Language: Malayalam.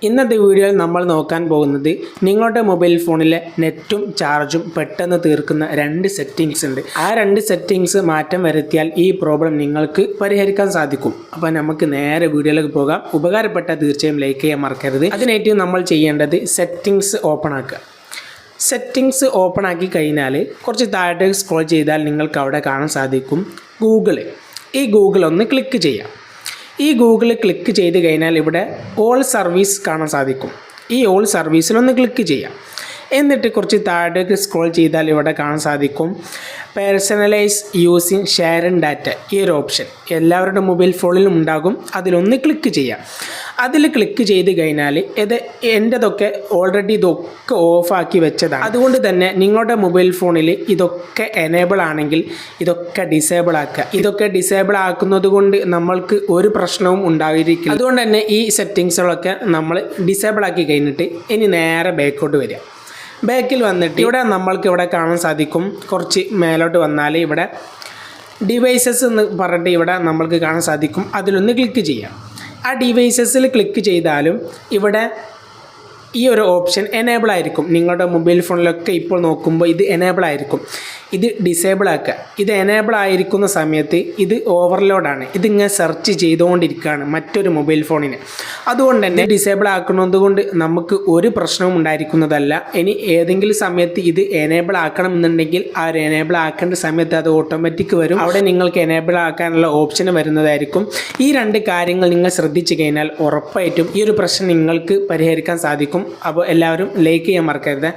ഇന്നത്തെ വീഡിയോയിൽ നമ്മൾ നോക്കാൻ പോകുന്നത് നിങ്ങളുടെ മൊബൈൽ ഫോണിലെ നെറ്റും ചാർജും പെട്ടെന്ന് തീർക്കുന്ന രണ്ട് സെറ്റിങ്സ് ഉണ്ട്. ആ രണ്ട് സെറ്റിങ്സ് മാറ്റം വരുത്തിയാൽ ഈ പ്രോബ്ലം നിങ്ങൾക്ക് പരിഹരിക്കാൻ സാധിക്കും. അപ്പോൾ നമുക്ക് നേരെ വീഡിയോയിലേക്ക് പോകാം. ഉപകാരപ്പെട്ട തീർച്ചയായും ലൈക്ക് ചെയ്യാൻ മറക്കരുത്. അതിനായിട്ട് നമ്മൾ ചെയ്യേണ്ടത് സെറ്റിങ്സ് ഓപ്പൺ ആക്കുക. സെറ്റിങ്സ് ഓപ്പൺ ആക്കി കഴിഞ്ഞാൽ കുറച്ച് താഴേക്ക് സ്ക്രോൾ ചെയ്താൽ നിങ്ങൾക്ക് അവിടെ കാണാൻ സാധിക്കും ഗൂഗിൾ. ഈ ഗൂഗിൾ ഒന്ന് ക്ലിക്ക് ചെയ്യാം. ഈ ഗൂഗിൾ ക്ലിക്ക് ചെയ്ത് കഴിഞ്ഞാൽ ഇവിടെ ഓൾ സർവീസ് കാണാൻ സാധിക്കും. ഈ ഓൾ സർവീസിലൊന്ന് ക്ലിക്ക് ചെയ്യാം. എന്നിട്ട് കുറച്ച് താഴേക്ക് സ്ക്രോൾ ചെയ്താൽ ഇവിടെ കാണാൻ സാധിക്കും പേഴ്സണലൈസ് യൂസിങ് ഷെയറിംഗ് ഡാറ്റ. ഈ ഒരു ഓപ്ഷൻ എല്ലാവരുടെ മൊബൈൽ ഫോണിലും ഉണ്ടാകും. അതിലൊന്ന് ക്ലിക്ക് ചെയ്യാം. അതിൽ ക്ലിക്ക് ചെയ്ത് കഴിഞ്ഞാൽ എൻ്റെതൊക്കെ ഓൾറെഡി ഇതൊക്കെ ഓഫാക്കി വെച്ചതാണ്. അതുകൊണ്ട് തന്നെ നിങ്ങളുടെ മൊബൈൽ ഫോണിൽ ഇതൊക്കെ എനേബിൾ ആണെങ്കിൽ ഇതൊക്കെ ഡിസേബിൾ ആക്കുക. ഇതൊക്കെ ഡിസേബിൾ ആക്കുന്നത് കൊണ്ട് നമ്മൾക്ക് ഒരു പ്രശ്നവും ഉണ്ടായിരിക്കില്ല. അതുകൊണ്ട് തന്നെ ഈ സെറ്റിങ്സുകളൊക്കെ നമ്മൾ ഡിസേബിൾ ആക്കി കഴിഞ്ഞിട്ട് ഇനി നേരെ ബാക്കോട്ട് വരിക. ബാക്കിൽ വന്നിട്ട് ഇവിടെ നമ്മൾക്ക് ഇവിടെ കാണാൻ സാധിക്കും കുറച്ച് മേലോട്ട് വന്നാൽ ഇവിടെ ഡിവൈസസ് എന്ന് പറഞ്ഞിട്ട് ഇവിടെ നമ്മൾക്ക് കാണാൻ സാധിക്കും. അതിലൊന്ന് ക്ലിക്ക് ചെയ്യാം. ആ ഡിവൈസസിൽ ക്ലിക്ക് ചെയ്താലും ഇവിടെ ഈ ഒരു ഓപ്ഷൻ എനേബിൾ ആയിരിക്കും. നിങ്ങളുടെ മൊബൈൽ ഫോണിലൊക്കെ ഇപ്പോൾ നോക്കുമ്പോൾ ഇത് എനേബിൾ ആയിരിക്കും. ഇത് ഡിസേബിൾ ആക്കുക. ഇത് എനേബിൾ ആയിരിക്കുന്ന സമയത്ത് ഇത് ഓവർലോഡാണ്. ഇതിങ്ങനെ സെർച്ച് ചെയ്തുകൊണ്ടിരിക്കുകയാണ് മറ്റൊരു മൊബൈൽ ഫോണിന്. അതുകൊണ്ട് തന്നെ ഡിസേബിൾ ആക്കുന്നത് കൊണ്ട് നമുക്ക് ഒരു പ്രശ്നവും ഉണ്ടായിരിക്കുന്നതല്ല. ഇനി ഏതെങ്കിലും സമയത്ത് ഇത് എനേബിൾ ആക്കണമെന്നുണ്ടെങ്കിൽ ആ ഒരു എനേബിൾ ആക്കേണ്ട സമയത്ത് അത് ഓട്ടോമാറ്റിക് വരും. അവിടെ നിങ്ങൾക്ക് എനേബിൾ ആക്കാനുള്ള ഓപ്ഷൻ വരുന്നതായിരിക്കും. ഈ രണ്ട് കാര്യങ്ങൾ നിങ്ങൾ ശ്രദ്ധിച്ചു കഴിഞ്ഞാൽ ഉറപ്പായിട്ടും ഈ ഒരു പ്രശ്നം നിങ്ങൾക്ക് പരിഹരിക്കാൻ സാധിക്കും. അപ്പോൾ എല്ലാവരും ലൈക്ക് ചെയ്യാൻ മറക്കരുത്.